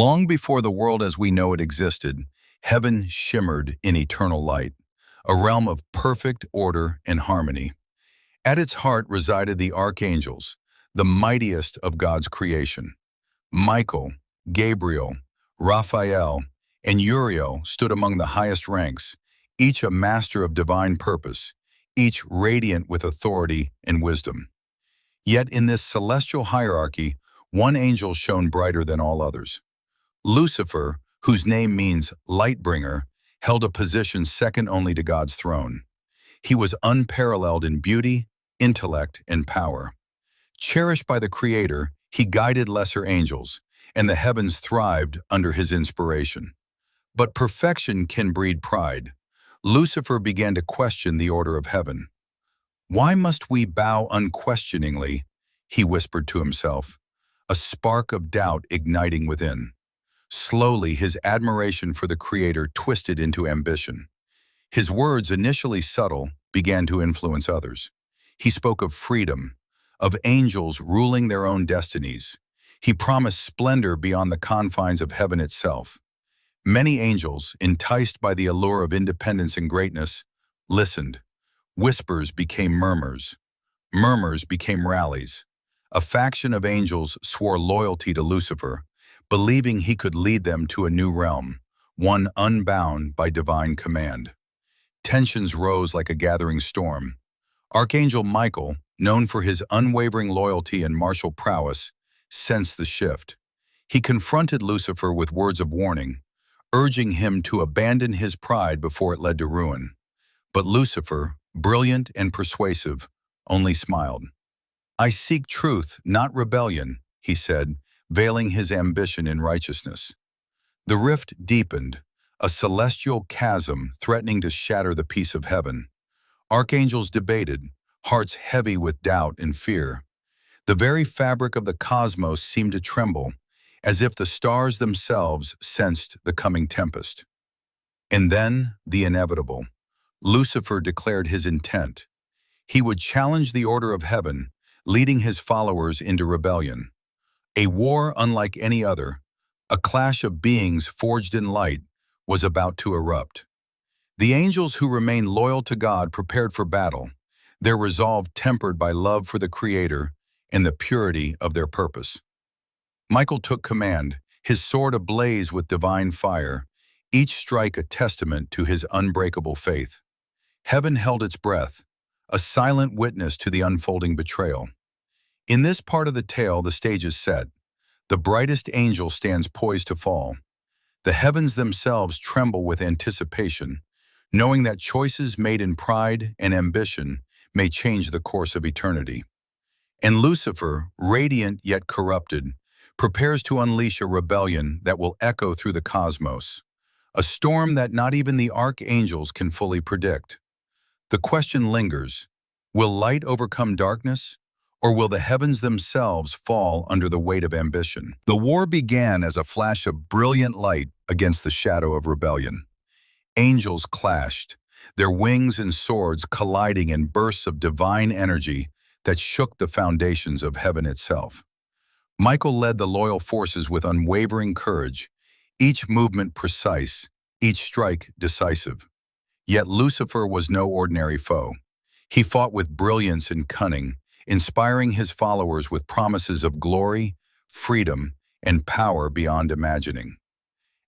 Long before the world as we know it existed, heaven shimmered in eternal light, a realm of perfect order and harmony. At its heart resided the archangels, the mightiest of God's creation. Michael, Gabriel, Raphael, and Uriel stood among the highest ranks, each a master of divine purpose, each radiant with authority and wisdom. Yet in this celestial hierarchy, one angel shone brighter than all others. Lucifer, whose name means light-bringer, held a position second only to God's throne. He was unparalleled in beauty, intellect, and power. Cherished by the Creator, he guided lesser angels, and the heavens thrived under his inspiration. But perfection can breed pride. Lucifer began to question the order of heaven. "Why must we bow unquestioningly?" he whispered to himself, a spark of doubt igniting within. Slowly, his admiration for the Creator twisted into ambition. His words, initially subtle, began to influence others. He spoke of freedom, of angels ruling their own destinies. He promised splendor beyond the confines of heaven itself. Many angels, enticed by the allure of independence and greatness, listened. Whispers became murmurs. Murmurs became rallies. A faction of angels swore loyalty to Lucifer, believing he could lead them to a new realm, one unbound by divine command. Tensions rose like a gathering storm. Archangel Michael, known for his unwavering loyalty and martial prowess, sensed the shift. He confronted Lucifer with words of warning, urging him to abandon his pride before it led to ruin. But Lucifer, brilliant and persuasive, only smiled. "I seek truth, not rebellion," he said, veiling his ambition in righteousness. The rift deepened, a celestial chasm threatening to shatter the peace of heaven. Archangels debated, hearts heavy with doubt and fear. The very fabric of the cosmos seemed to tremble, as if the stars themselves sensed the coming tempest. And then, the inevitable. Lucifer declared his intent. He would challenge the order of heaven, leading his followers into rebellion. A war unlike any other, a clash of beings forged in light, was about to erupt. The angels who remained loyal to God prepared for battle, their resolve tempered by love for the Creator and the purity of their purpose. Michael took command, his sword ablaze with divine fire, each strike a testament to his unbreakable faith. Heaven held its breath, a silent witness to the unfolding betrayal. In this part of the tale, the stage is set. The brightest angel stands poised to fall. The heavens themselves tremble with anticipation, knowing that choices made in pride and ambition may change the course of eternity. And Lucifer, radiant yet corrupted, prepares to unleash a rebellion that will echo through the cosmos, a storm that not even the archangels can fully predict. The question lingers, will light overcome darkness, or will the heavens themselves fall under the weight of ambition? The war began as a flash of brilliant light against the shadow of rebellion. Angels clashed, their wings and swords colliding in bursts of divine energy that shook the foundations of heaven itself. Michael led the loyal forces with unwavering courage, each movement precise, each strike decisive. Yet Lucifer was no ordinary foe. He fought with brilliance and cunning, inspiring his followers with promises of glory, freedom, and power beyond imagining.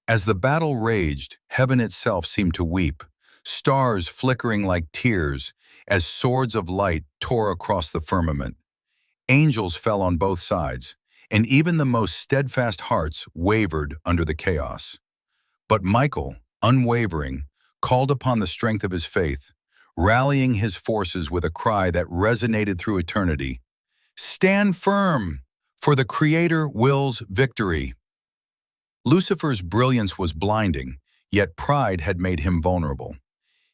As the battle raged, heaven itself seemed to weep, stars flickering like tears as swords of light tore across the firmament. Angels fell on both sides, and even the most steadfast hearts wavered under the chaos. But Michael, unwavering, called upon the strength of his faith, rallying his forces with a cry that resonated through eternity. "Stand firm, for the Creator wills victory." Lucifer's brilliance was blinding, yet pride had made him vulnerable.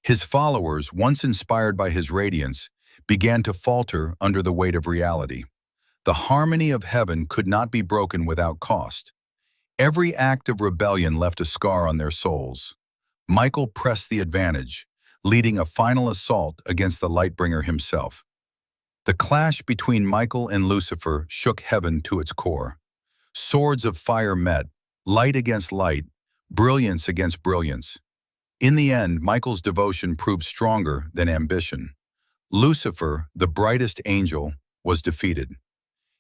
His followers, once inspired by his radiance, began to falter under the weight of reality. The harmony of heaven could not be broken without cost. Every act of rebellion left a scar on their souls. Michael pressed the advantage, leading a final assault against the Lightbringer himself. The clash between Michael and Lucifer shook heaven to its core. Swords of fire met, light against light, brilliance against brilliance. In the end, Michael's devotion proved stronger than ambition. Lucifer, the brightest angel, was defeated.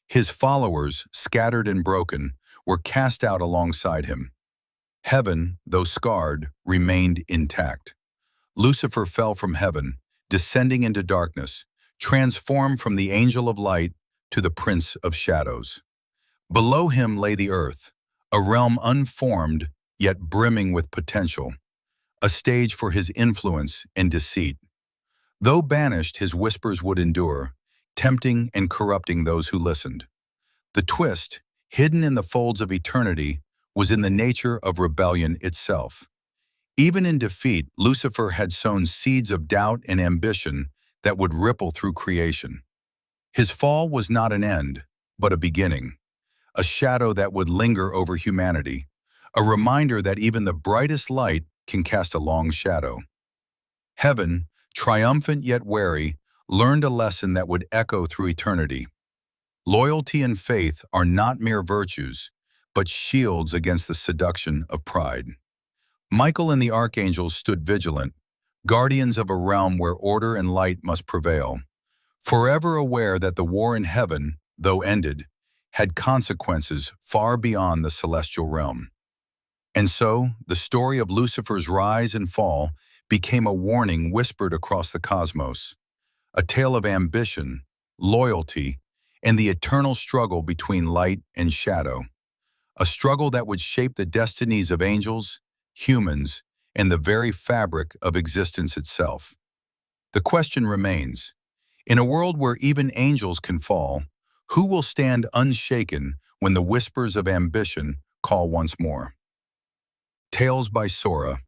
His followers, scattered and broken, were cast out alongside him. Heaven, though scarred, remained intact. Lucifer fell from heaven, descending into darkness, transformed from the angel of light to the prince of shadows. Below him lay the earth, a realm unformed yet brimming with potential, a stage for his influence and deceit. Though banished, his whispers would endure, tempting and corrupting those who listened. The twist, hidden in the folds of eternity, was in the nature of rebellion itself. Even in defeat, Lucifer had sown seeds of doubt and ambition that would ripple through creation. His fall was not an end, but a beginning, a shadow that would linger over humanity, a reminder that even the brightest light can cast a long shadow. Heaven, triumphant yet wary, learned a lesson that would echo through eternity. Loyalty and faith are not mere virtues, but shields against the seduction of pride. Michael and the archangels stood vigilant, guardians of a realm where order and light must prevail, forever aware that the war in heaven, though ended, had consequences far beyond the celestial realm. And so, the story of Lucifer's rise and fall became a warning whispered across the cosmos, a tale of ambition, loyalty, and the eternal struggle between light and shadow, a struggle that would shape the destinies of angels, humans, and the very fabric of existence itself. The question remains, in a world where even angels can fall, who will stand unshaken when the whispers of ambition call once more? Tales by Sora.